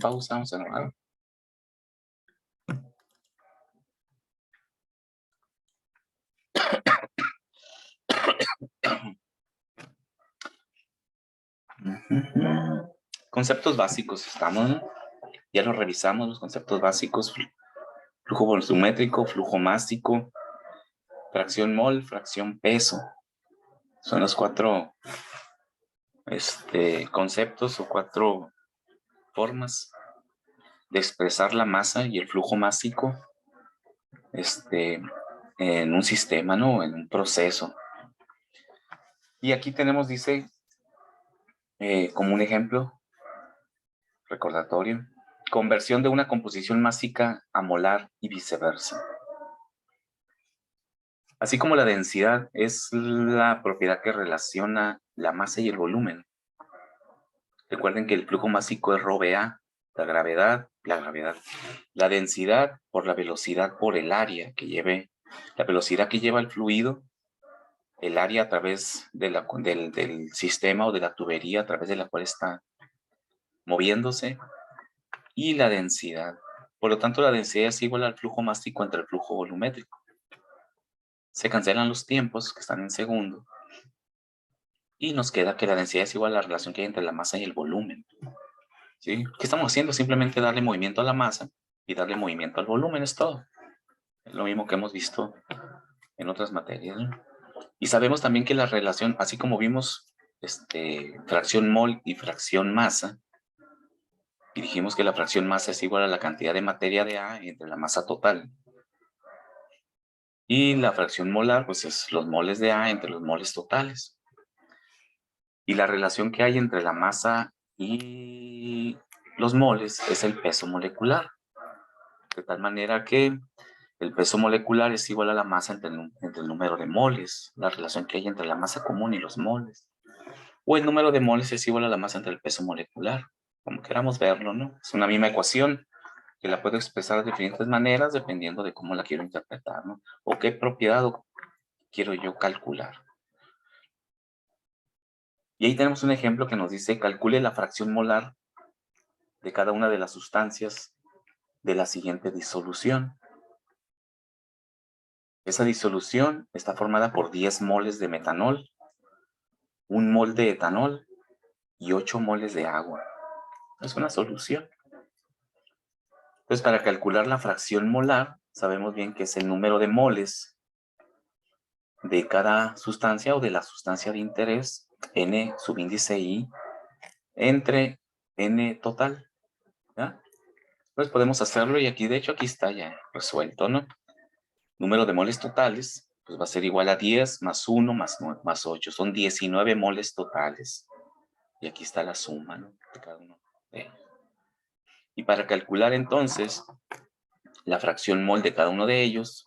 pausa, vamos a grabar. Conceptos básicos estamos, ¿no? Ya los revisamos, los conceptos básicos: flujo volumétrico, flujo másico, fracción mol, fracción peso. Son los cuatro conceptos o cuatro formas de expresar la masa y el flujo másico en un sistema, ¿no? En un proceso. Y aquí tenemos, dice, como un ejemplo recordatorio, conversión de una composición másica a molar y viceversa. Así como la densidad es la propiedad que relaciona la masa y el volumen. Recuerden que el flujo másico es ρA, la densidad por la velocidad por el área que lleve, la velocidad que lleva el fluido, el área a través de del sistema o de la tubería a través de la cual está moviéndose, y la densidad. Por lo tanto, la densidad es igual al flujo másico entre el flujo volumétrico. Se cancelan los tiempos que están en segundo y nos queda que la densidad es igual a la relación que hay entre la masa y el volumen. ¿Sí? ¿Qué estamos haciendo? Simplemente darle movimiento a la masa y darle movimiento al volumen, es todo. Es lo mismo que hemos visto en otras materias, ¿no? Y sabemos también que la relación, así como vimos fracción mol y fracción masa, y dijimos que la fracción masa es igual a la cantidad de materia de A entre la masa total. Y la fracción molar, pues es los moles de A entre los moles totales. Y la relación que hay entre la masa y los moles es el peso molecular. De tal manera que el peso molecular es igual a la masa entre el número de moles, la relación que hay entre la masa común y los moles. O el número de moles es igual a la masa entre el peso molecular, como queramos verlo, ¿no? Es una misma ecuación que la puedo expresar de diferentes maneras dependiendo de cómo la quiero interpretar, ¿no? O qué propiedad quiero yo calcular. Y ahí tenemos un ejemplo que nos dice: calcule la fracción molar de cada una de las sustancias de la siguiente disolución. Esa disolución está formada por 10 moles de metanol, 1 mol de etanol y 8 moles de agua. Es una solución. Entonces, para calcular la fracción molar, sabemos bien que es el número de moles de cada sustancia o de la sustancia de interés, N subíndice I, entre N total. ¿Ya? Pues podemos hacerlo, y aquí, de hecho, aquí está ya resuelto, ¿no? Número de moles totales, pues va a ser igual a 10 más 1 más 8. Son 19 moles totales. Y aquí está la suma, ¿no? De cada uno de ellos. Y para calcular entonces la fracción mol de cada uno de ellos,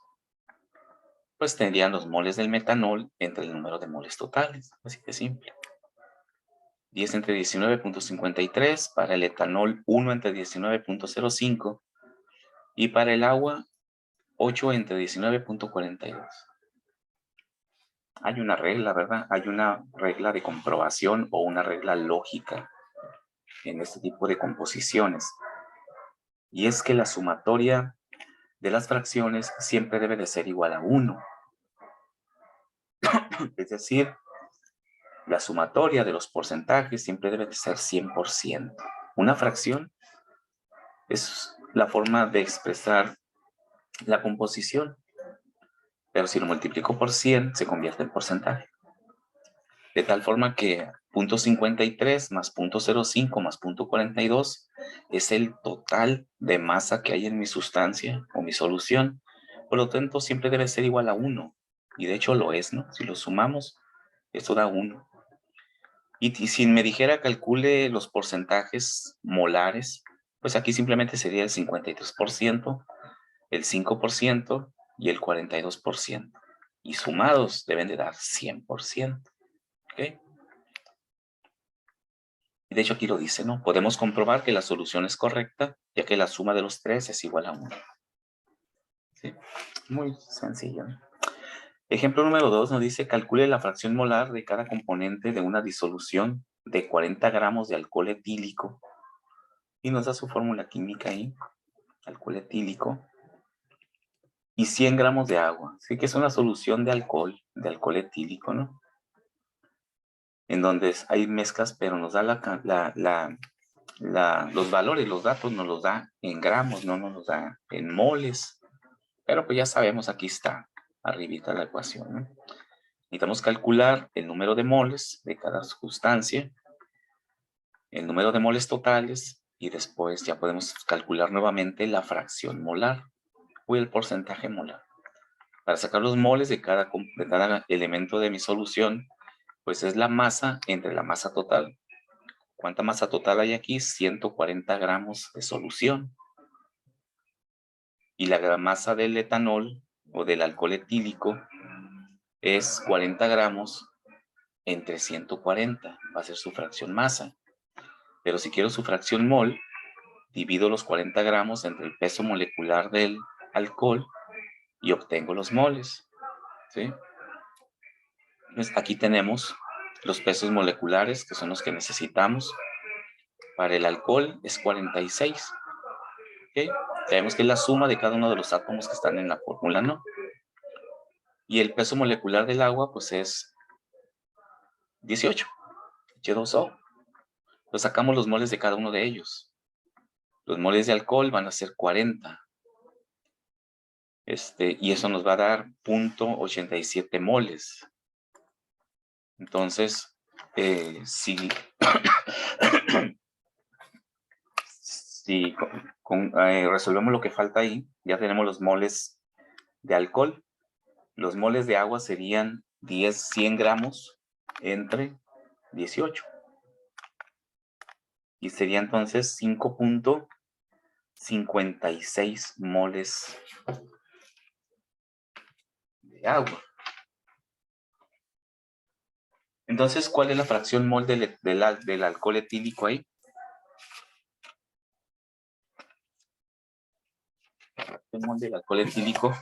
pues tendrían los moles del metanol entre el número de moles totales. Así de simple. 10 entre 19.53, para el etanol 1 entre 19.05 y para el agua 8 entre 19.42. Hay una regla, ¿verdad? Hay una regla de comprobación o una regla lógica en este tipo de composiciones. Y es que la sumatoria de las fracciones siempre debe de ser igual a 1. Es decir, la sumatoria de los porcentajes siempre debe de ser 100%. Una fracción es la forma de expresar la composición, pero si lo multiplico por 100 se convierte en porcentaje. De tal forma que 0.53 más 0.05 más 0.42 es el total de masa que hay en mi sustancia o mi solución. Por lo tanto, siempre debe ser igual a 1. Y de hecho lo es, ¿no? Si lo sumamos, esto da 1. Y si me dijera calcule los porcentajes molares, pues aquí simplemente sería el 53%, el 5% y el 42%. Y sumados deben de dar 100%. ¿Ok? Y de hecho aquí lo dice, ¿no? Podemos comprobar que la solución es correcta, ya que la suma de los tres es igual a 1. ¿Sí? Muy sencillo, ¿no? Ejemplo número 2 nos dice: calcule la fracción molar de cada componente de una disolución de 40 gramos de alcohol etílico Y nos da su fórmula química ahí, alcohol etílico. Y 100 gramos de agua. Así que es una solución de alcohol etílico, ¿no? En donde hay mezclas, pero nos da los valores, los datos nos los da en gramos, no nos los da en moles. Pero pues ya sabemos, aquí está, arribita la ecuación, ¿no? Necesitamos calcular el número de moles de cada sustancia, el número de moles totales, y después ya podemos calcular nuevamente la fracción molar o el porcentaje molar. Para sacar los moles de cada elemento de mi solución, pues es la masa entre la masa total. ¿Cuánta masa total hay aquí? 140 gramos de solución. Y la masa del etanol o del alcohol etílico es 40 gramos entre 140. Va a ser su fracción masa. Pero si quiero su fracción mol, divido los 40 gramos entre el peso molecular del alcohol y obtengo los moles. ¿Sí? Entonces, aquí tenemos los pesos moleculares, que son los que necesitamos. Para el alcohol es 46. ¿Okay? Sabemos que es la suma de cada uno de los átomos que están en la fórmula, ¿no? Y el peso molecular del agua, pues es 18, H2O. Pues sacamos los moles de cada uno de ellos. Los moles de alcohol van a ser 40. Y eso nos va a dar 0.87 moles. Entonces, si resolvemos lo que falta ahí, ya tenemos los moles de alcohol. Los moles de agua serían 100 gramos entre 18. Y sería entonces 5.56 moles de agua. Entonces, ¿cuál es la fracción mol del alcohol etílico ahí? El mol del alcohol etílico,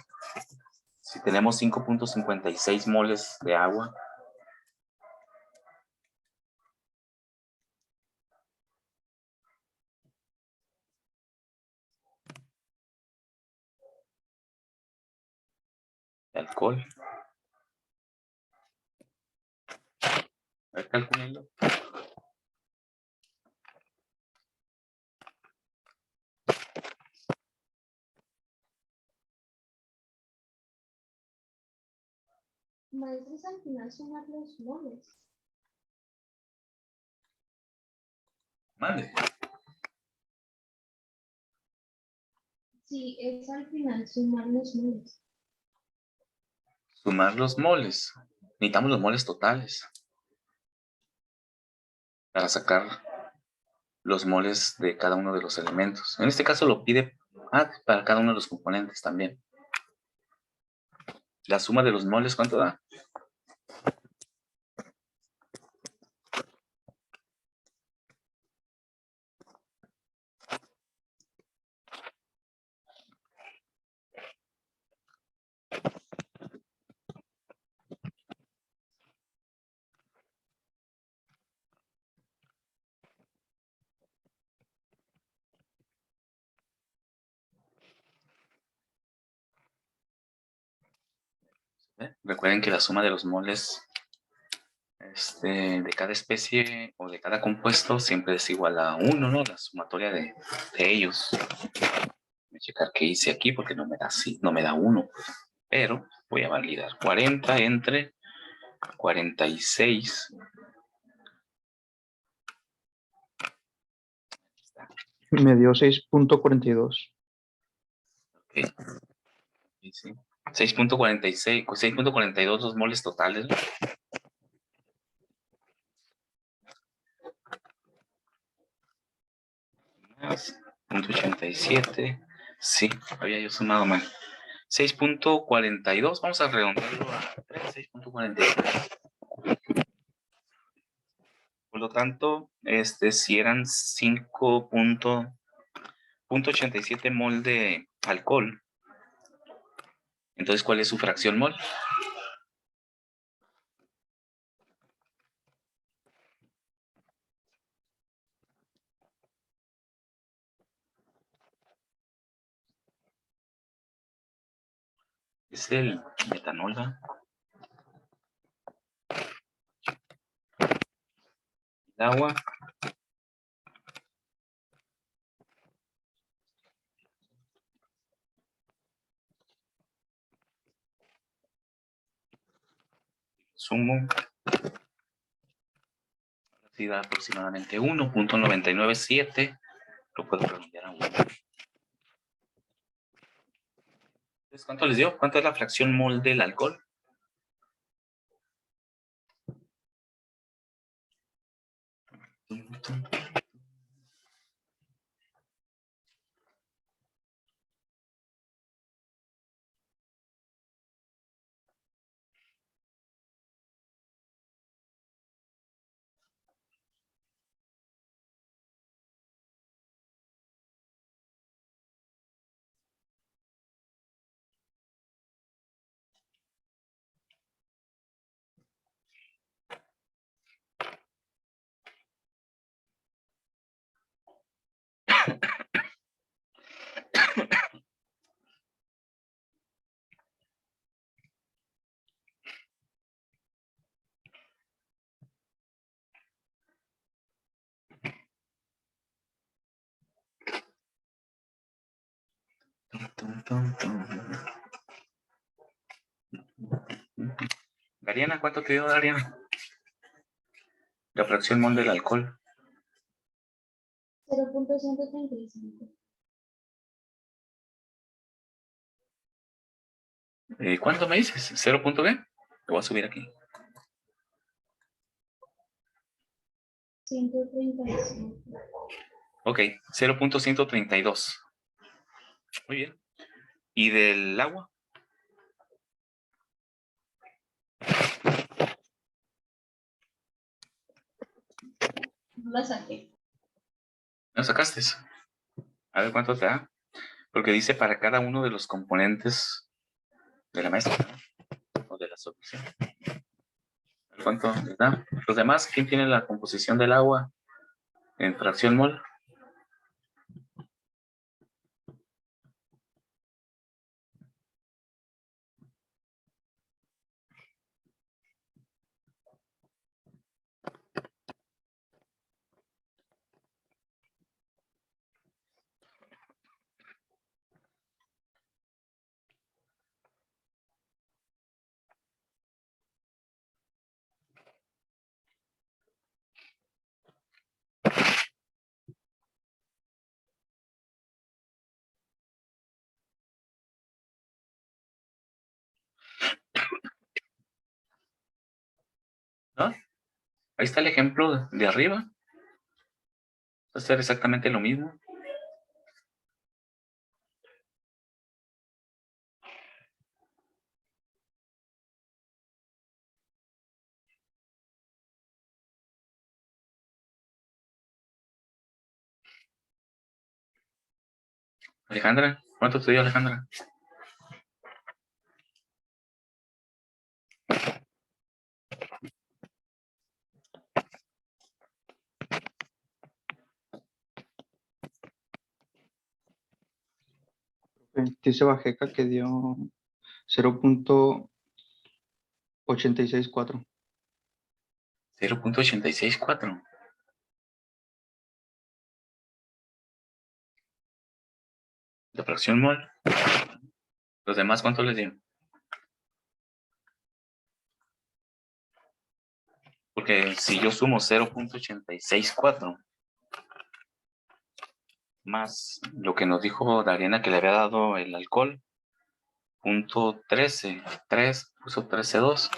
si tenemos 5.56 moles de agua, de alcohol, a ver, calculenlo. Maestros, al final sumar los moles. Mande. Sí, es al final sumar los moles. Sumar los moles. Necesitamos los moles totales para sacar los moles de cada uno de los elementos. En este caso lo pide para cada uno de los componentes también. La suma de los moles, ¿cuánto da? Recuerden que la suma de los moles de cada especie o de cada compuesto siempre es igual a 1, ¿no? La sumatoria de ellos. Voy a checar qué hice aquí porque no me da 1. Pero voy a validar 40 entre 46. Me dio 6.42. Ok. Sí. 6.46, 6.42 los moles totales, ¿no? Más 0.87. Sí, había yo sumado mal. 6.42, vamos a redondearlo a 6.43. Por lo tanto, si eran 5.87 mol de alcohol, entonces, ¿cuál es su fracción mol? Es el metanol, ¿verdad? El agua. Sumo. Sí, da aproximadamente 1.997. Lo puedo redondear a 1. Entonces, ¿cuánto les dio? ¿Cuánto es la fracción mol del alcohol? Dariana, ¿cuánto te dio, Dariana? La fracción mol del alcohol. 0.135. ¿Cuánto me dices? ¿0 punto qué? Lo voy a subir aquí. 135. Ok, 0.132. Muy bien. ¿Y del agua? No la saqué. ¿No sacaste? A ver cuánto te da. Porque dice para cada uno de los componentes de la mezcla, ¿no? O de la solución. ¿Cuánto les da? Los demás, ¿quién tiene la composición del agua en fracción mol? ¿No? Ahí está el ejemplo de arriba. Va a ser exactamente lo mismo. Alejandra, ¿cuánto te dio, Alejandra? Dice Bajeca que dio 0.864. 0.864. La fracción mol. ¿Los demás cuánto les dio? Porque si yo sumo 0.864 más lo que nos dijo Dariana que le había dado el alcohol, punto 13, 3, puso 13.2.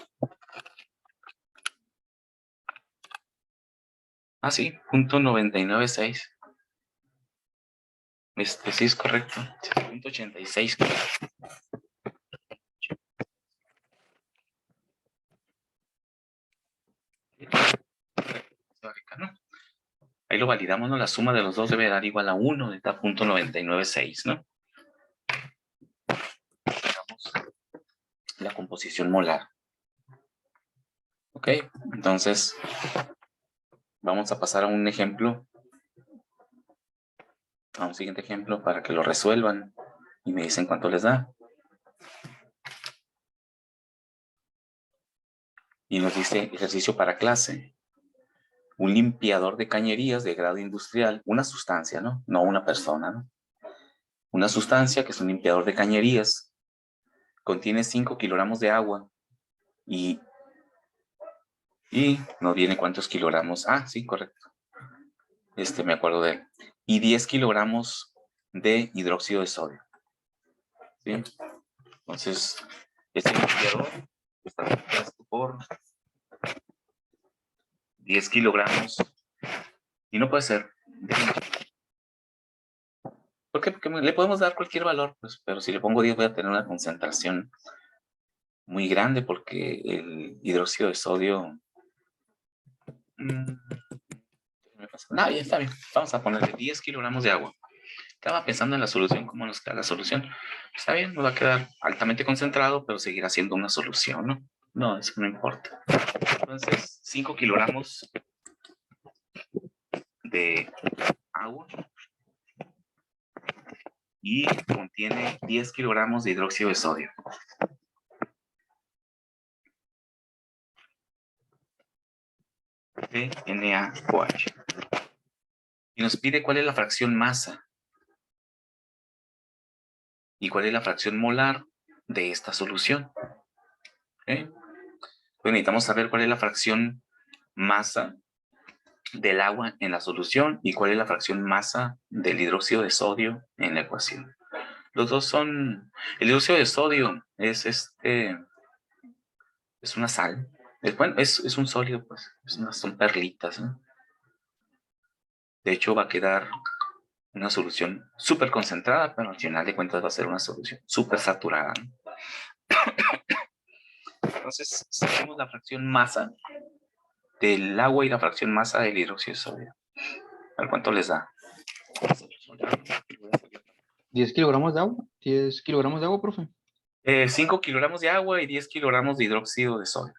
Ah, sí, punto 99.6. Sí es correcto. Punto 86. ¿No? Ahí lo validamos, ¿no? La suma de los dos debe dar igual a 1, da punto 99.6, ¿no? Veamos la composición molar. Ok, entonces vamos a pasar a un ejemplo, a un siguiente ejemplo para que lo resuelvan y me dicen cuánto les da. Y nos dice ejercicio para clase. Un limpiador de cañerías de grado industrial, una sustancia, ¿no? No una persona, ¿no? Una sustancia que es un limpiador de cañerías, contiene 5 kilogramos de agua y nos viene cuántos kilogramos. Ah, sí, correcto. Me acuerdo de él. Y 10 kilogramos de hidróxido de sodio. ¿Sí? Entonces, este limpiador está compuesto por 10 kilogramos y no puede ser. ¿Por qué? Porque le podemos dar cualquier valor, pues, pero si le pongo 10 voy a tener una concentración muy grande porque el hidróxido de sodio... No, ya está bien. Vamos a ponerle 10 kilogramos de agua. Estaba pensando en la solución, cómo nos queda la solución. Está bien, nos va a quedar altamente concentrado, pero seguirá siendo una solución, ¿no? No, eso no importa. Entonces, 5 kilogramos de agua y contiene 10 kilogramos de hidróxido de sodio. De NaOH. Y nos pide cuál es la fracción masa y cuál es la fracción molar de esta solución. ¿Okay? Pues necesitamos saber cuál es la fracción masa del agua en la solución y cuál es la fracción masa del hidróxido de sodio en la ecuación. Los dos son... El hidróxido de sodio es es una sal. Bueno, es un sólido, pues. Son perlitas, ¿no? De hecho, va a quedar una solución súper concentrada, pero al final de cuentas va a ser una solución súper saturada, ¿no? Entonces, sabemos la fracción masa del agua y la fracción masa del hidróxido de sodio. A ver cuánto les da. 10 kilogramos de agua. 10 kilogramos de agua, profe. 5 kilogramos de agua y 10 kilogramos de hidróxido de sodio.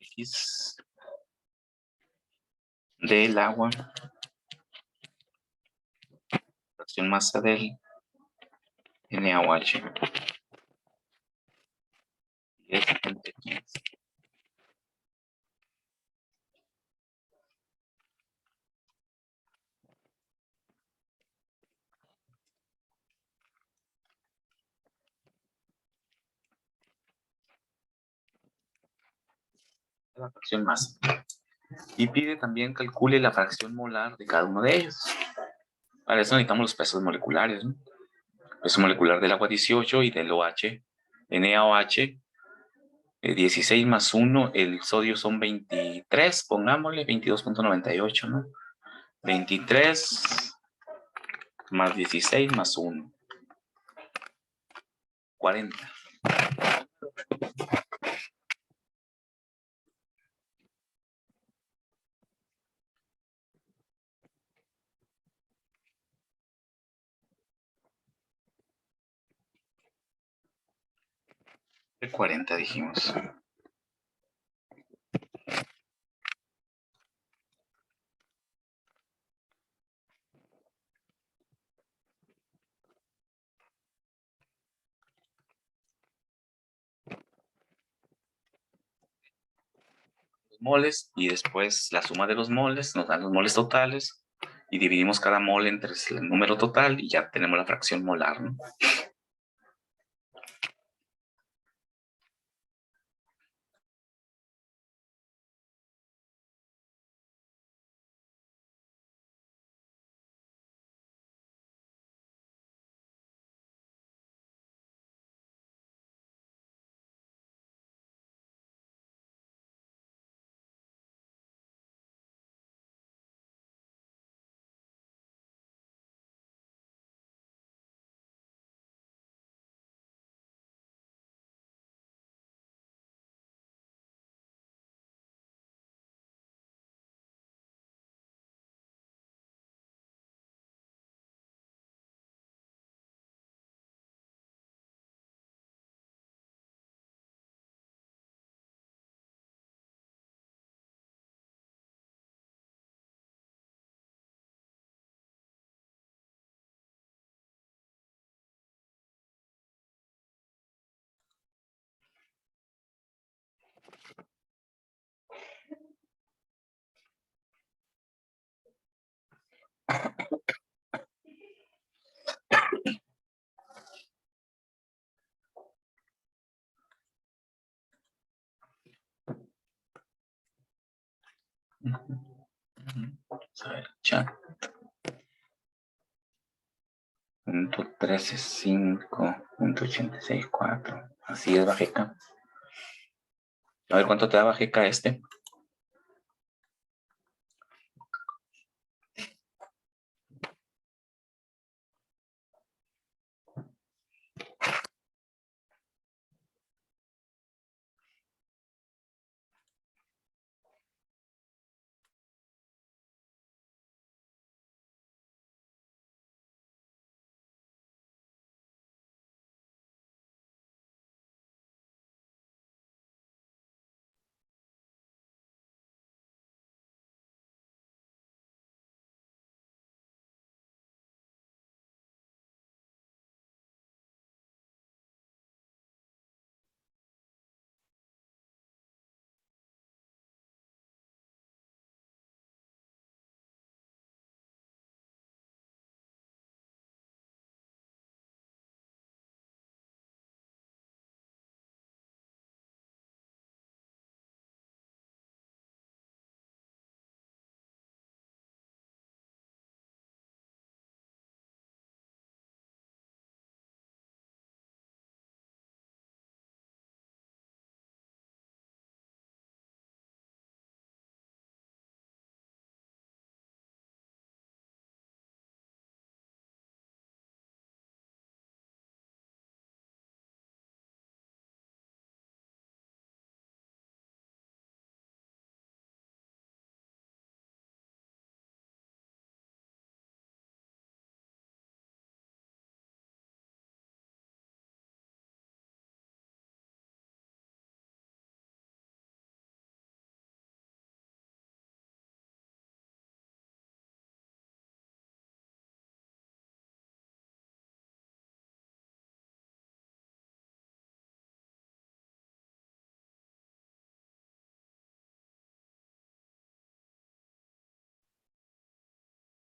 X del agua, fracción masa del NaOH. Y es entre 15. La fracción masa. Y pide también calcule la fracción molar de cada uno de ellos. Para eso necesitamos los pesos moleculares, ¿no? Peso molecular del agua 18 y del OH, NaOH 16 más 1, el sodio son 23, pongámosle 22.98, ¿no? 23 más 16 más 1, 40. De 40 dijimos. Moles y después la suma de los moles nos dan los moles totales y dividimos cada mol entre el número total y ya tenemos la fracción molar, ¿no? Vamos a ver, chat. Punto 13.5.86.4. Así es, Bajeca. A ver, ¿cuánto te da Bajeca este?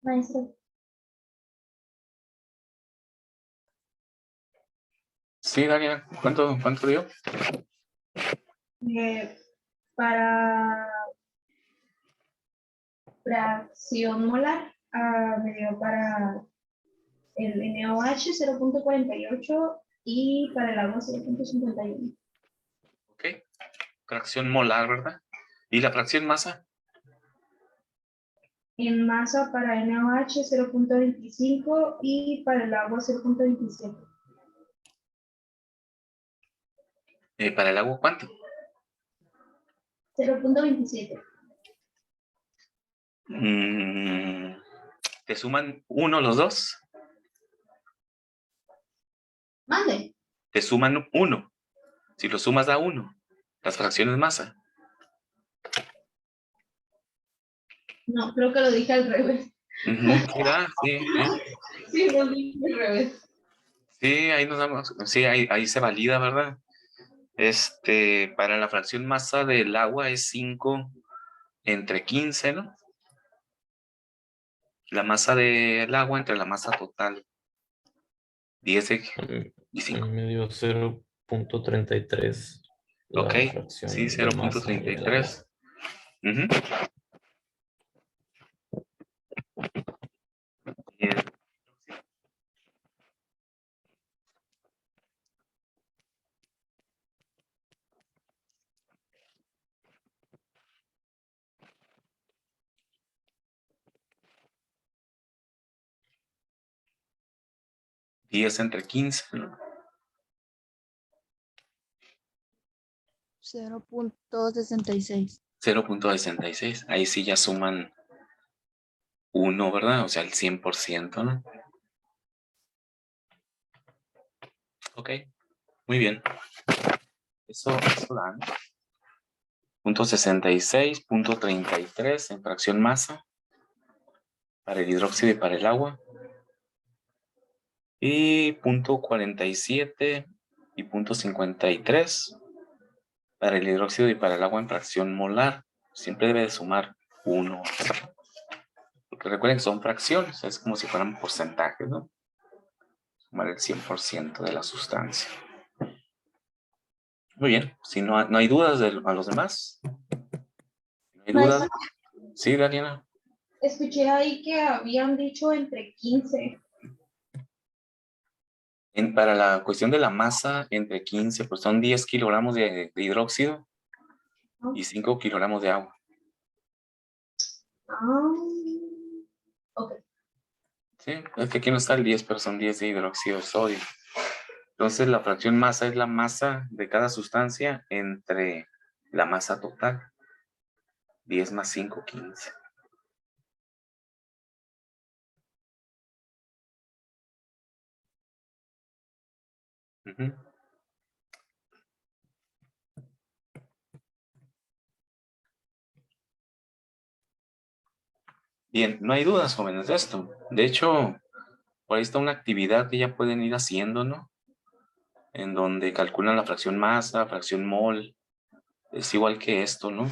Maestro, Sí, Daniel, ¿cuánto dio? para fracción molar, me dio para el NaOH 0.48 y para el agua 0.51. Ok. Fracción molar, ¿verdad? ¿Y la fracción masa? En masa para NaOH 0.25 y para el agua 0.27. ¿Para el agua cuánto? 0.27. ¿Te suman uno los dos? Mande. Te suman uno. Si lo sumas da uno. Las fracciones masa. No, creo que lo dije al revés. Sí, sí. Sí, lo dije al revés. Sí, ahí nos damos. Sí, ahí se valida, ¿verdad? Para la fracción masa del agua es 5 entre 15, ¿no? La masa del agua entre la masa total. 10 y 5. Me dio 0.33 Ok, la fracción sí, de masa del agua. 0.33. Ujú. Bien. 10 entre 15, ¿no? 0.66. 0.66. Ahí sí ya suman 1, ¿verdad? O sea, el 100%, ¿no? Ok, muy bien. Eso da, ¿no? Punto 66, punto 33 en fracción masa para el hidróxido y para el agua. Y punto 47 y punto 53 para el hidróxido y para el agua en fracción molar. Siempre debe de sumar 1. Porque recuerden que son fracciones, es como si fueran porcentajes, ¿no? Sumar el 100% de la sustancia. Muy bien, si no hay dudas a los demás. Si no hay dudas, Maestro, Sí, Daniela. Escuché ahí que habían dicho entre 15. Para la cuestión de la masa, entre 15, pues son 10 kilogramos de hidróxido ¿No? y 5 kilogramos de agua. Ah, ok. Sí, es que aquí no está el 10, pero son 10 de hidróxido de sodio. Entonces la fracción masa es la masa de cada sustancia entre la masa total. 10 más 5, 15. Ujú. Bien, no hay dudas, jóvenes, de esto. De hecho, por ahí está una actividad que ya pueden ir haciendo, ¿no? En donde calculan la fracción masa, fracción mol. Es igual que esto, ¿no?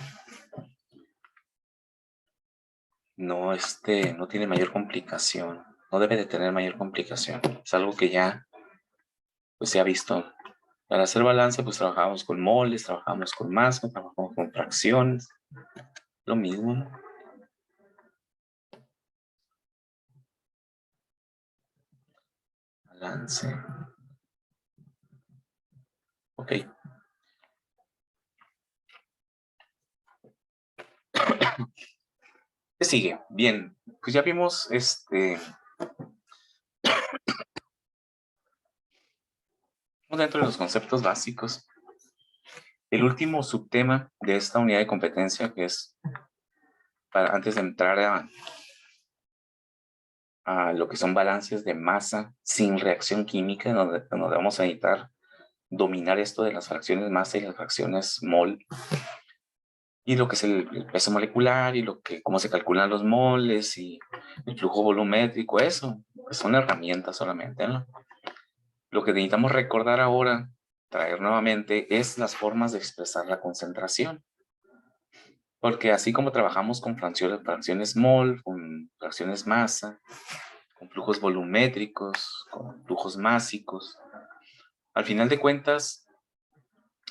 No, no tiene mayor complicación. No debe de tener mayor complicación. Es algo que ya, pues, se ha visto. Para hacer balance, pues trabajamos con moles, trabajamos con masa, trabajamos con fracciones. Lo mismo, ¿no? Balance. Ok. ¿Qué sigue? Bien, pues ya vimos dentro de los conceptos básicos. El último subtema de esta unidad de competencia, que es antes de entrar a lo que son balances de masa sin reacción química, donde vamos a necesitar dominar esto de las fracciones masa y las fracciones mol, y lo que es el peso molecular y cómo se calculan los moles y el flujo volumétrico, eso pues son herramientas solamente, ¿no? Lo que necesitamos recordar ahora, traer nuevamente, es las formas de expresar la concentración. Porque así como trabajamos con fracciones mol, con fracciones masa, con flujos volumétricos, con flujos másicos, al final de cuentas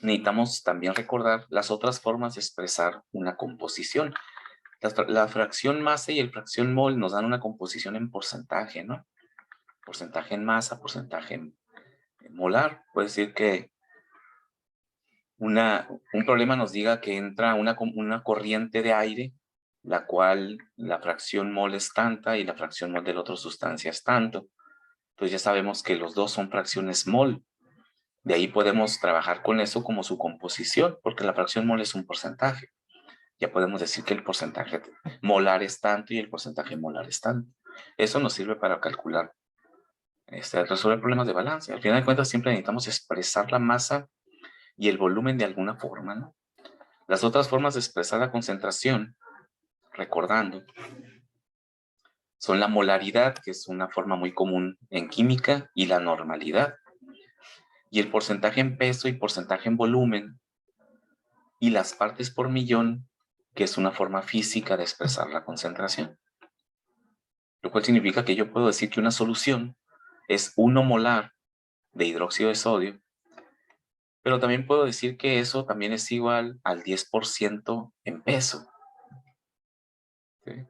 necesitamos también recordar las otras formas de expresar una composición. La fracción masa y el fracción mol nos dan una composición en porcentaje, ¿no? Porcentaje en masa, porcentaje en molar. Puede decir que un problema nos diga que entra una corriente de aire, la cual la fracción mol es tanta y la fracción mol de la otra sustancia es tanto. Entonces ya sabemos que los dos son fracciones mol. De ahí podemos trabajar con eso como su composición, porque la fracción mol es un porcentaje. Ya podemos decir que el porcentaje molar es tanto y el porcentaje molar es tanto. Eso nos sirve para calcular, resolver problemas de balance. Al final de cuentas siempre necesitamos expresar la masa y el volumen de alguna forma, ¿no? Las otras formas de expresar la concentración, recordando, son la molaridad, que es una forma muy común en química, y la normalidad. Y el porcentaje en peso y porcentaje en volumen, y las partes por millón, que es una forma física de expresar la concentración. Lo cual significa que yo puedo decir que una solución es 1 molar de hidróxido de sodio, pero también puedo decir que eso también es igual al 10% en peso. ¿Sí?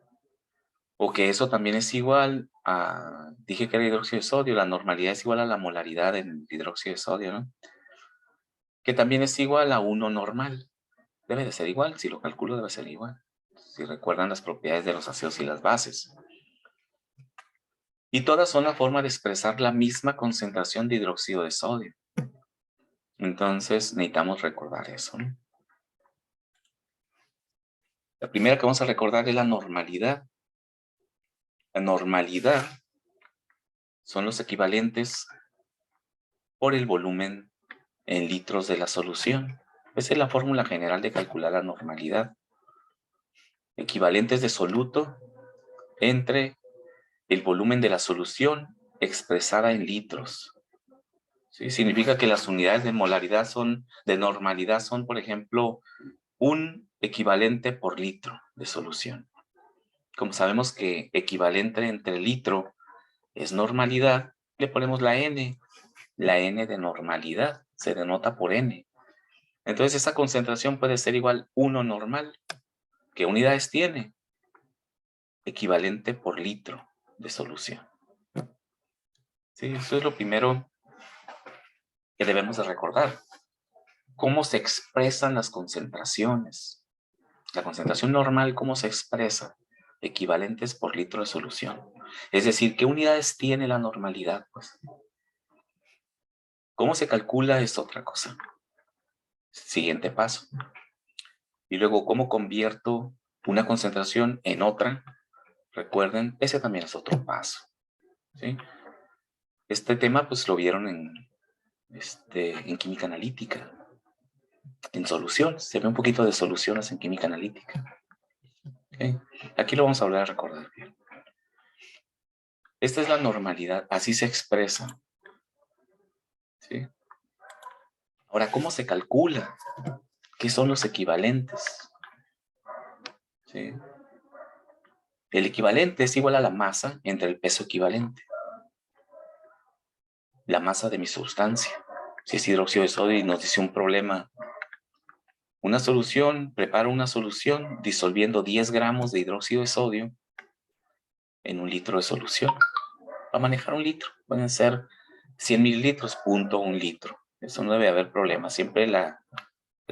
O que eso también es igual a, dije que era hidróxido de sodio, la normalidad es igual a la molaridad en hidróxido de sodio, ¿no? Que también es igual a 1 normal. Debe de ser igual, si lo calculo debe ser igual. Si recuerdan las propiedades de los ácidos y las bases. Y todas son la forma de expresar la misma concentración de hidróxido de sodio. Entonces necesitamos recordar eso, ¿no? La primera que vamos a recordar es la normalidad. La normalidad son los equivalentes por el volumen en litros de la solución. Esa es la fórmula general de calcular la normalidad. Equivalentes de soluto entre el volumen de la solución expresada en litros. ¿Sí? Significa que las unidades de molaridad de normalidad son, por ejemplo, un equivalente por litro de solución. Como sabemos que equivalente entre litro es normalidad, le ponemos la N de normalidad, se denota por N. Entonces esa concentración puede ser igual 1 normal. ¿Qué unidades tiene? equivalente por litro de solución. Sí, eso es lo primero que debemos de recordar. ¿Cómo se expresan las concentraciones? La concentración normal, ¿cómo se expresa? Equivalentes por litro de solución. Es decir, ¿qué unidades tiene la normalidad? Pues, ¿cómo se calcula? Es otra cosa. Siguiente paso. Y luego, ¿cómo convierto una concentración en otra? Recuerden, ese también es otro paso. ¿Sí? Este tema, pues, lo vieron en química analítica. En soluciones. Se ve un poquito de soluciones en química analítica. ¿Okay? Aquí lo vamos a volver a recordar. Esta es la normalidad. Así se expresa. ¿Sí? Ahora, ¿cómo se calcula? ¿Qué son los equivalentes? ¿Sí? El equivalente es igual a la masa entre el peso equivalente. La masa de mi sustancia. Si es hidróxido de sodio y nos dice un problema, una solución, preparo una solución disolviendo 10 gramos de hidróxido de sodio en 1 litro de solución. Para manejar 1 litro, pueden ser 100 mililitros, 0.1 litro. Eso no debe haber problema. Siempre la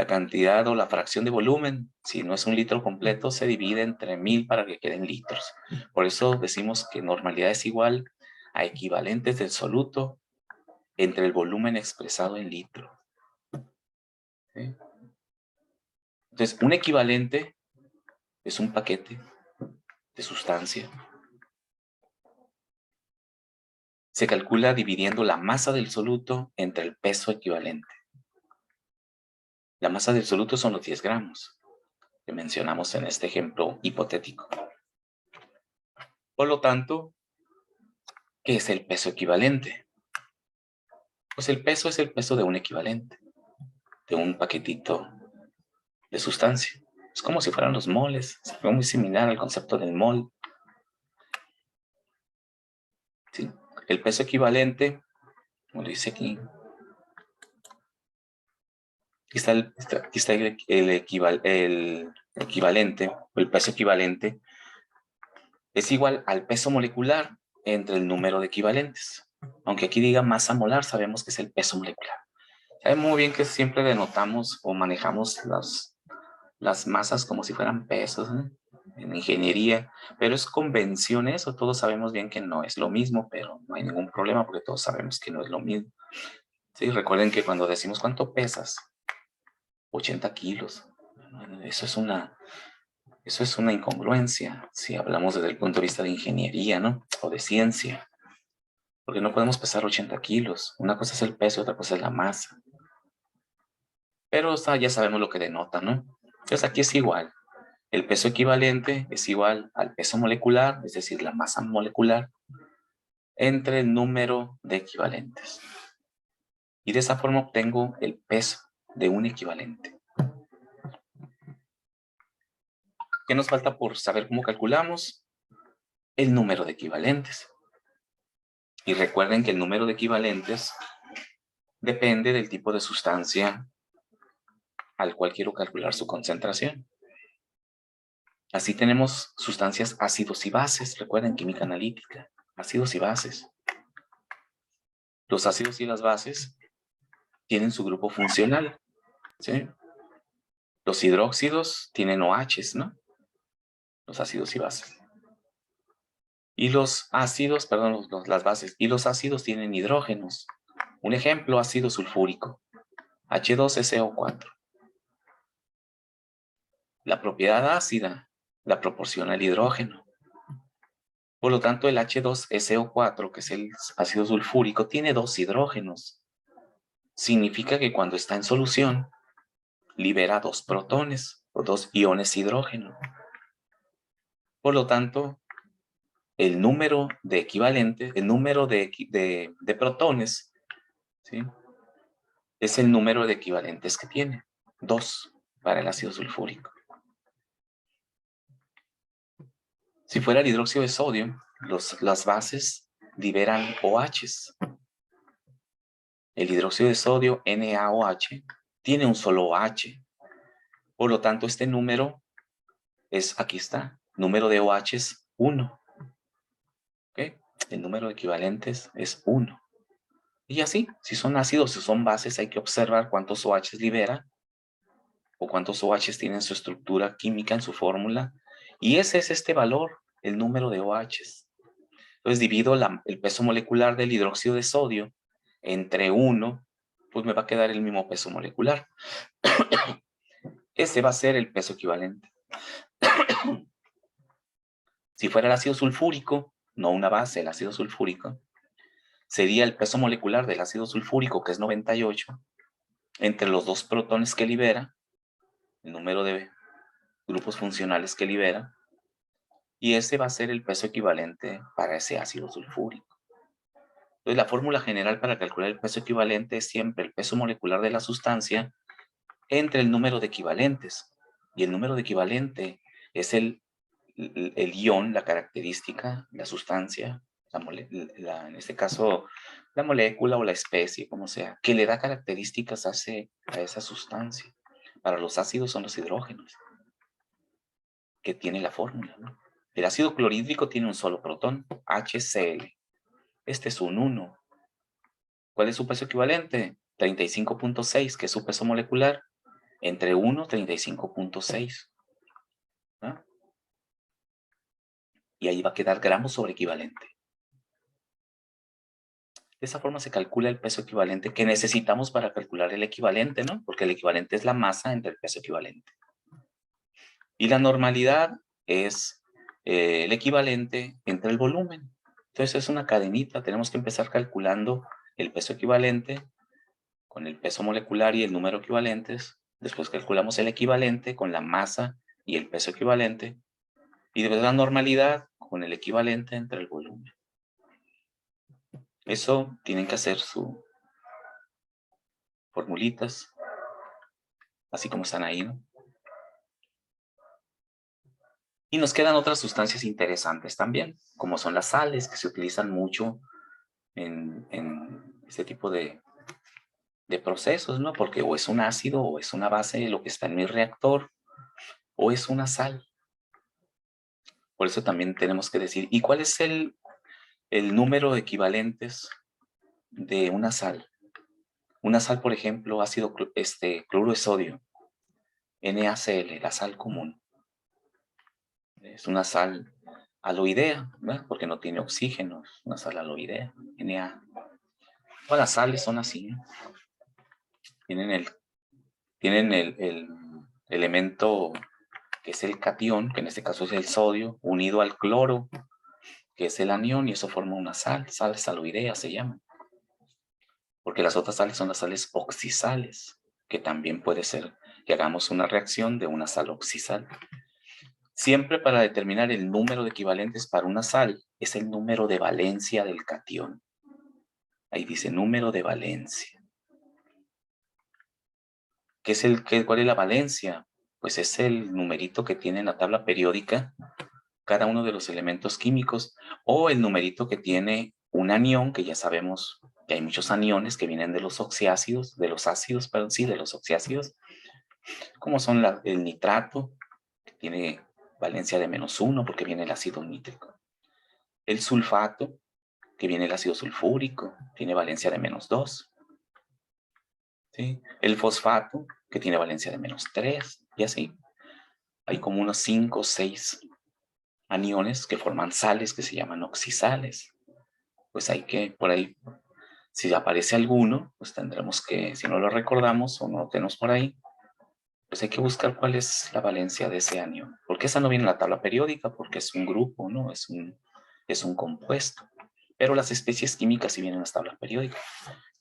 cantidad o la fracción de volumen, si no es 1 litro completo, se divide entre 1000 para que queden litros. Por eso decimos que normalidad es igual a equivalentes del soluto entre el volumen expresado en litro. ¿Sí? Entonces, un equivalente es un paquete de sustancia. Se calcula dividiendo la masa del soluto entre el peso equivalente. La masa del soluto son los 10 gramos que mencionamos en este ejemplo hipotético. Por lo tanto, ¿qué es el peso equivalente? Pues el peso es el peso de un equivalente, de un paquetito de sustancia. Es como si fueran los moles. Es muy similar al concepto del mol. ¿Sí? El peso equivalente, como lo dice aquí, aquí está el equivalente, o el peso equivalente, es igual al peso molecular entre el número de equivalentes. Aunque aquí diga masa molar, sabemos que es el peso molecular. Saben muy bien que siempre denotamos o manejamos las masas como si fueran pesos, ¿no? En ingeniería, pero es convención eso. Todos sabemos bien que no es lo mismo, pero no hay ningún problema porque todos sabemos que no es lo mismo. Sí, recuerden que cuando decimos ¿cuánto pesas? 80 kilos. Eso es una incongruencia si hablamos desde el punto de vista de ingeniería, ¿no? O de ciencia. Porque no podemos pesar 80 kilos. Una cosa es el peso y otra cosa es la masa. Pero ya sabemos lo que denota, ¿no? Entonces aquí es igual. El peso equivalente es igual al peso molecular, es decir, la masa molecular, entre el número de equivalentes. Y de esa forma obtengo el peso de un equivalente. ¿Qué nos falta por saber cómo calculamos? El número de equivalentes. Y recuerden que el número de equivalentes depende del tipo de sustancia al cual quiero calcular su concentración. Así tenemos sustancias ácidos y bases. Recuerden química analítica, ácidos y bases. Los ácidos y las bases tienen su grupo funcional, ¿sí? Los hidróxidos tienen OHs, ¿no? Los ácidos y bases. Y los ácidos, perdón, las bases, y los ácidos tienen hidrógenos. Un ejemplo, ácido sulfúrico, H2SO4. La propiedad ácida la proporciona el hidrógeno. Por lo tanto, el H2SO4, que es el ácido sulfúrico, tiene 2 hidrógenos. Significa que cuando está en solución, libera 2 protones o 2 iones hidrógeno. Por lo tanto, el número de equivalentes, el número de protones, ¿sí? Es el número de equivalentes que tiene. 2 para el ácido sulfúrico. Si fuera el hidróxido de sodio, las bases liberan OHs. El hidróxido de sodio, NaOH, tiene un solo OH. Por lo tanto, este número es, aquí está, número de OHs 1. ¿Ok? El número de equivalentes es 1. Y así, si son ácidos, si son bases, hay que observar cuántos OHs libera o cuántos OHs tienen su estructura química en su fórmula. Y ese es este valor, el número de OHs. Entonces divido el peso molecular del hidróxido de sodio entre 1, pues me va a quedar el mismo peso molecular. Ese va a ser el peso equivalente. Si fuera el ácido sulfúrico, no una base, el ácido sulfúrico, sería el peso molecular del ácido sulfúrico, que es 98, entre los dos protones que libera, el número de grupos funcionales que libera, y ese va a ser el peso equivalente para ese ácido sulfúrico. Entonces, la fórmula general para calcular el peso equivalente es siempre el peso molecular de la sustancia entre el número de equivalentes. Y el número de equivalente es el ion, la característica, la sustancia, en este caso, la molécula o la especie, como sea, que le da características a esa sustancia. Para los ácidos son los hidrógenos, que tiene la fórmula, ¿no? El ácido clorhídrico tiene un solo protón, HCl. Este es un 1. ¿Cuál es su peso equivalente? 35.6, que es su peso molecular. Entre 1, 35.6. ¿Ah? Y ahí va a quedar gramos sobre equivalente. De esa forma se calcula el peso equivalente que necesitamos para calcular el equivalente, ¿no? Porque el equivalente es la masa entre el peso equivalente. Y la normalidad es el equivalente entre el volumen. Entonces es una cadenita. Tenemos que empezar calculando el peso equivalente con el peso molecular y el número equivalentes. Después calculamos el equivalente con la masa y el peso equivalente. Y después la normalidad con el equivalente entre el volumen. Eso tienen que hacer sus formulitas, así como están ahí, ¿no? Y nos quedan otras sustancias interesantes también, como son las sales, que se utilizan mucho en este tipo de procesos, ¿no? Porque o es un ácido o es una base lo que está en mi reactor, o es una sal. Por eso también tenemos que decir, ¿y cuál es el número de equivalentes de una sal? Una sal, por ejemplo, ácido cloruro de sodio, NaCl, la sal común. Es una sal aloidea, ¿verdad? Porque no tiene oxígeno, es una sal aloidea, Na. Todas las sales son así, ¿no? Tienen el elemento que es el catión, que en este caso es el sodio, unido al cloro, que es el anión, y eso forma una sal, sales aloideas se llaman. Porque las otras sales son las sales oxisales, que también puede ser que hagamos una reacción de una sal oxisal. Siempre para determinar el número de equivalentes para una sal es el número de valencia del catión. Ahí dice número de valencia. ¿Cuál es la valencia? Pues es el numerito que tiene en la tabla periódica cada uno de los elementos químicos, o el numerito que tiene un anión, que ya sabemos que hay muchos aniones que vienen de los oxiácidos, de los ácidos, perdón, sí, de los oxiácidos, como son el nitrato, que tiene valencia de -1 porque viene el ácido nítrico. El sulfato, que viene el ácido sulfúrico, tiene valencia de -2. ¿Sí? El fosfato, que tiene valencia de -3, y así. Hay como unos 5 o 6 aniones que forman sales que se llaman oxisales. Pues hay que, por ahí, si aparece alguno, pues tendremos que, si no lo recordamos o no lo tenemos por ahí, pues hay que buscar cuál es la valencia de ese anión. Porque esa no viene en la tabla periódica, porque es un grupo, ¿no? Es un compuesto. Pero las especies químicas sí vienen en las tablas periódicas.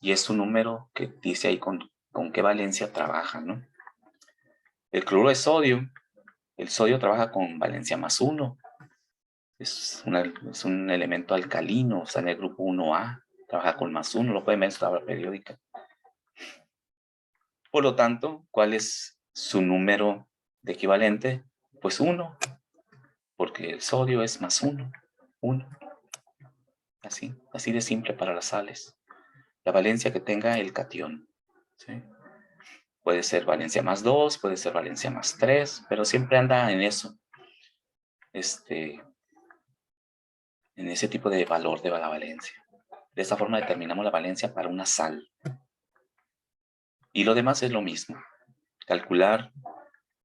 Y es un número que dice ahí con qué valencia trabaja, ¿no? El cloruro de sodio, el sodio trabaja con valencia +1. Es un elemento alcalino, o sea, en el grupo 1A, trabaja con +1, lo pueden ver en su tabla periódica. Por lo tanto, ¿cuál es su número de equivalente? Pues 1, porque el sodio es +1, 1. Así de simple para las sales. La valencia que tenga el catión, ¿sí? Puede ser valencia +2, puede ser valencia +3, pero siempre anda en eso. en ese tipo de valor de la valencia. De esta forma determinamos la valencia para una sal. Y lo demás es lo mismo. Calcular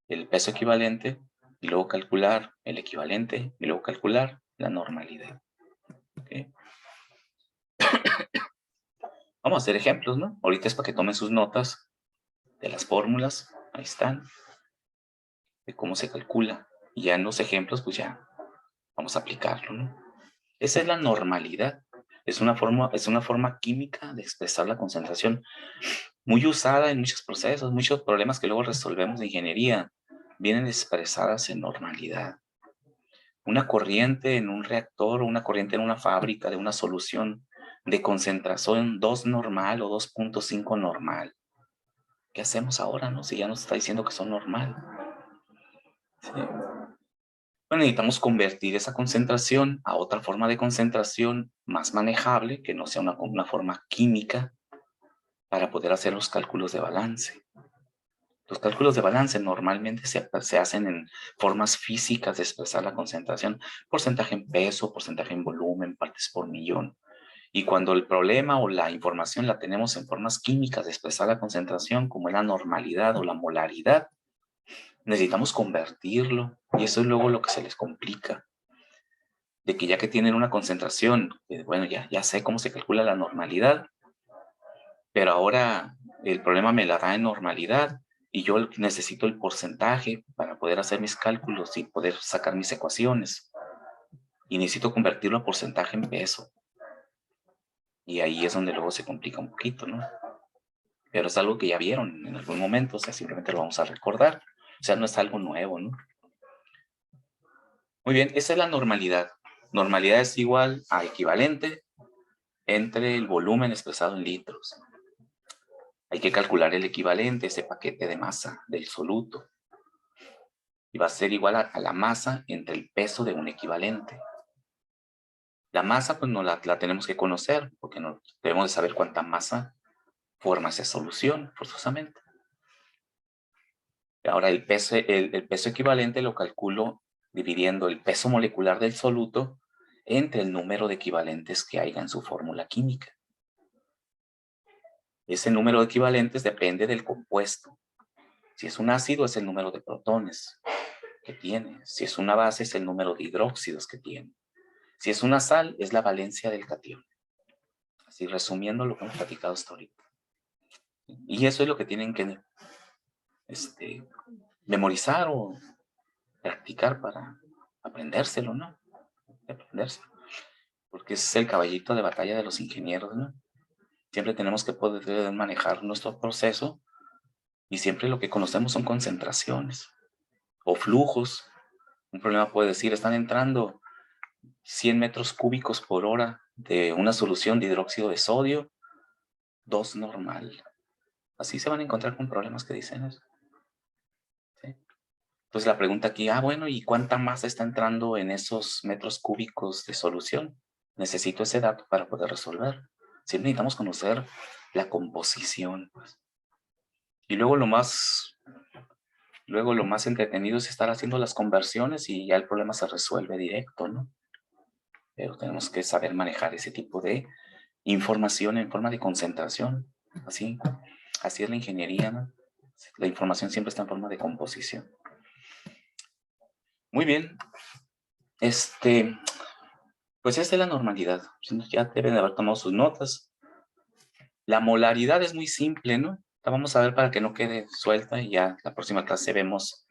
el peso equivalente y luego calcular el equivalente y luego calcular la normalidad. ¿Okay? Vamos a hacer ejemplos, ¿no? Ahorita es para que tomen sus notas de las fórmulas. Ahí están. De cómo se calcula. Y ya en los ejemplos, pues ya vamos a aplicarlo, ¿no? Esa es la normalidad. Es una forma química de expresar la concentración muy usada en muchos procesos, muchos problemas que luego resolvemos de ingeniería vienen expresadas en normalidad. Una corriente en un reactor o una corriente en una fábrica de una solución de concentración 2 normal o 2.5 normal. ¿Qué hacemos ahora, no? Si ya nos está diciendo que son normal. ¿Sí? Bueno, necesitamos convertir esa concentración a otra forma de concentración más manejable, que no sea una forma química, para poder hacer los cálculos de balance. Los cálculos de balance normalmente se hacen en formas físicas de expresar la concentración, porcentaje en peso, porcentaje en volumen, partes por millón. Y cuando el problema o la información la tenemos en formas químicas de expresar la concentración, como es la normalidad o la molaridad, necesitamos convertirlo, y eso es luego lo que se les complica. De que ya que tienen una concentración, bueno, ya sé cómo se calcula la normalidad, pero ahora el problema me la da en normalidad y yo necesito el porcentaje para poder hacer mis cálculos y poder sacar mis ecuaciones. Y necesito convertirlo a porcentaje en peso. Y ahí es donde luego se complica un poquito, ¿no? Pero es algo que ya vieron en algún momento, o sea, simplemente lo vamos a recordar. O sea, no es algo nuevo, ¿no? Muy bien, esa es la normalidad. Normalidad es igual a equivalente entre el volumen expresado en litros. Hay que calcular el equivalente, ese paquete de masa del soluto. Y va a ser igual a la masa entre el peso de un equivalente. La masa, pues no la tenemos que conocer, porque no, debemos de saber cuánta masa forma esa solución, forzosamente. Ahora, el peso equivalente lo calculo dividiendo el peso molecular del soluto entre el número de equivalentes que haya en su fórmula química. Ese número de equivalentes depende del compuesto. Si es un ácido, es el número de protones que tiene. Si es una base, es el número de hidróxidos que tiene. Si es una sal, es la valencia del catión. Así resumiendo lo que hemos platicado hasta ahorita. Y eso es lo que tienen que memorizar o practicar para aprendérselo, ¿no? Aprendérselo. Porque ese es el caballito de batalla de los ingenieros, ¿no? Siempre tenemos que poder manejar nuestro proceso y siempre lo que conocemos son concentraciones o flujos. Un problema puede decir, están entrando 100 metros cúbicos por hora de una solución de hidróxido de sodio, 2 normal. Así se van a encontrar con problemas que dicen eso. ¿Sí? Entonces la pregunta aquí, bueno, ¿y cuánta masa está entrando en esos metros cúbicos de solución? Necesito ese dato para poder resolver. Siempre necesitamos conocer la composición, pues. Y luego lo más entretenido es estar haciendo las conversiones y ya el problema se resuelve directo, ¿no? Pero tenemos que saber manejar ese tipo de información en forma de concentración. Así es la ingeniería, ¿no? La información siempre está en forma de composición. Muy bien. Pues esta es la normalidad. Ya deben de haber tomado sus notas. La molaridad es muy simple, ¿no? La vamos a ver para que no quede suelta y ya la próxima clase vemos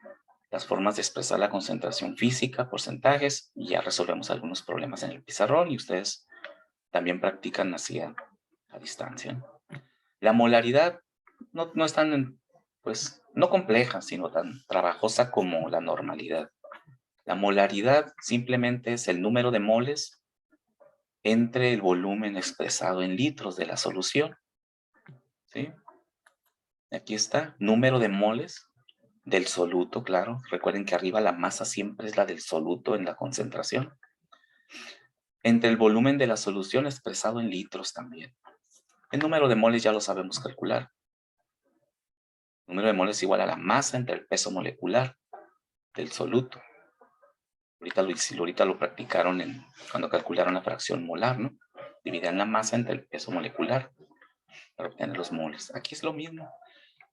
las formas de expresar la concentración física, porcentajes, y ya resolvemos algunos problemas en el pizarrón y ustedes también practican así a distancia. La molaridad no es tan, pues, no compleja, sino tan trabajosa como la normalidad. La molaridad simplemente es el número de moles entre el volumen expresado en litros de la solución. ¿Sí? Aquí está, número de moles del soluto, claro. Recuerden que arriba la masa siempre es la del soluto en la concentración. Entre el volumen de la solución expresado en litros también. El número de moles ya lo sabemos calcular. El número de moles es igual a la masa entre el peso molecular del soluto. Ahorita lo practicaron cuando calcularon la fracción molar, ¿no? Dividían la masa entre el peso molecular para obtener los moles. Aquí es lo mismo.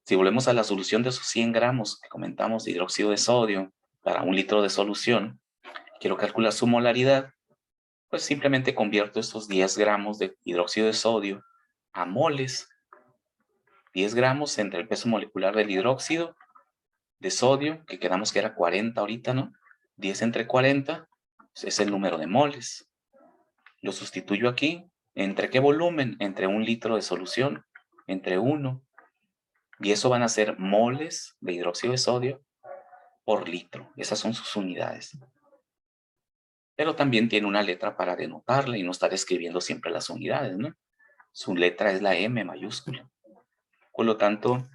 Si volvemos a la solución de esos 100 gramos que comentamos de hidróxido de sodio para 1 litro de solución, quiero calcular su molaridad, pues simplemente convierto estos 10 gramos de hidróxido de sodio a moles. 10 gramos entre el peso molecular del hidróxido de sodio, que quedamos que era 40 ahorita, ¿no? 10 entre 40 pues es el número de moles. Lo sustituyo aquí. ¿Entre qué volumen? Entre 1 litro de solución, entre 1. Y eso van a ser moles de hidróxido de sodio por litro. Esas son sus unidades. Pero también tiene una letra para denotarla y no estar escribiendo siempre las unidades, ¿no? Su letra es la M mayúscula. Por lo tanto,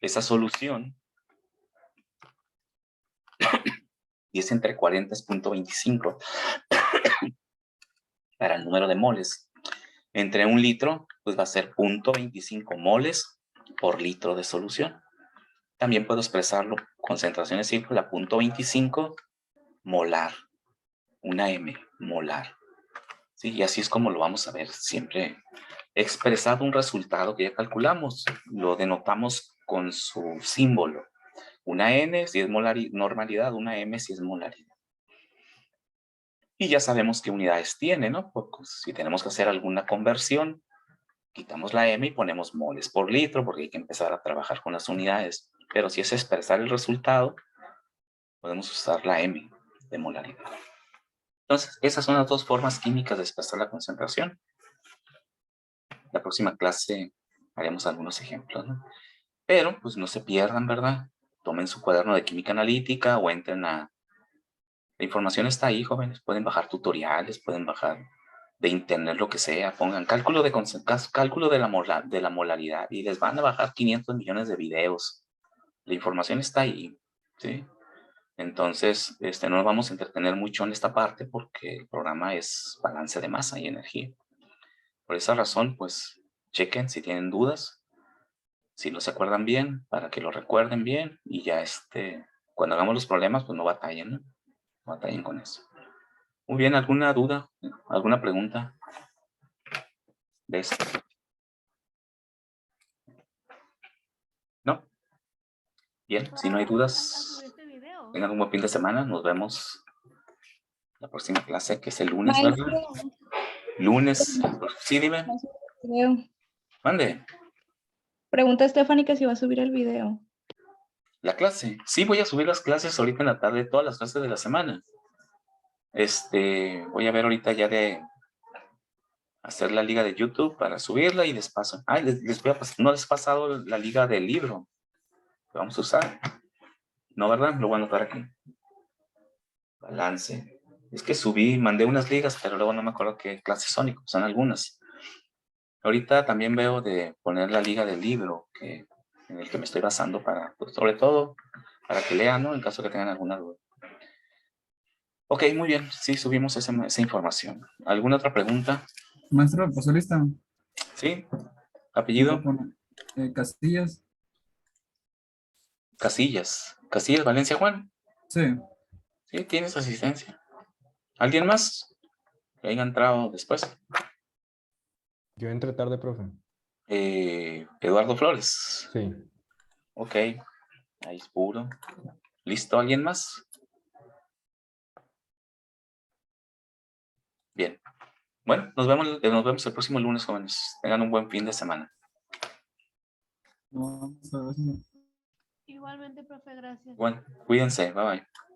esa solución 10 entre 40 es 0.25 para el número de moles. Entre 1 litro, pues va a ser 0.25 moles por litro de solución. También puedo expresarlo concentraciones círcula 0.25 molar. Una M molar. ¿Sí? Y así es como lo vamos a ver siempre. Expresado un resultado que ya calculamos, lo denotamos con su símbolo. Una N si es normalidad, una M si es molaridad. Y ya sabemos qué unidades tiene, ¿no? Pues, si tenemos que hacer alguna conversión, quitamos la M y ponemos moles por litro, porque hay que empezar a trabajar con las unidades. Pero si es expresar el resultado, podemos usar la M de molaridad. Entonces, esas son las dos formas químicas de expresar la concentración. La próxima clase haremos algunos ejemplos, ¿no? Pero, pues no se pierdan, ¿verdad? Tomen su cuaderno de química analítica o entren a... La información está ahí, jóvenes. Pueden bajar tutoriales, pueden bajar de internet lo que sea. Pongan cálculo de la molaridad y les van a bajar 500 millones de videos. La información está ahí, ¿sí? Entonces, no nos vamos a entretener mucho en esta parte porque el programa es balance de masa y energía. Por esa razón, pues, chequen si tienen dudas, si no se acuerdan bien, para que lo recuerden bien y ya cuando hagamos los problemas, pues no batallen, ¿no? No batallen con eso. Muy bien, ¿alguna duda? ¿Alguna pregunta de esto? ¿No? Bien, si no hay dudas, tengan un buen fin de semana. Nos vemos la próxima clase, que es el lunes, ¿verdad? Lunes. Sí, dime. Video. Mande. Pregunta Stephanie que si va a subir el video. La clase. Sí, voy a subir las clases ahorita en la tarde, todas las clases de la semana. Voy a ver ahorita ya de hacer la liga de YouTube para subirla y les paso. Ay, les voy a pasar. No les he pasado la liga del libro que vamos a usar. No, ¿verdad? Lo voy a anotar aquí. Balance. Es que mandé unas ligas, pero luego no me acuerdo qué clases son algunas. Ahorita también veo de poner la liga del libro en el que me estoy basando para, pues, sobre todo, para que lean, ¿no? En caso que tengan alguna duda. Ok, muy bien. Sí, subimos esa información. ¿Alguna otra pregunta? Maestro, ¿pasó lista? ¿Sí? ¿Apellido? Castillas. Casillas. Casillas, Valencia, Juan. Sí. Sí, tienes asistencia. ¿Alguien más que haya entrado después? Yo entré tarde, profe. Eduardo Flores. Sí. Ok. Ahí es puro. ¿Listo? ¿Alguien más? Bien. Bueno, nos vemos el próximo lunes, jóvenes. Tengan un buen fin de semana. No, Igualmente, profe, gracias. Bueno, cuídense. Bye bye.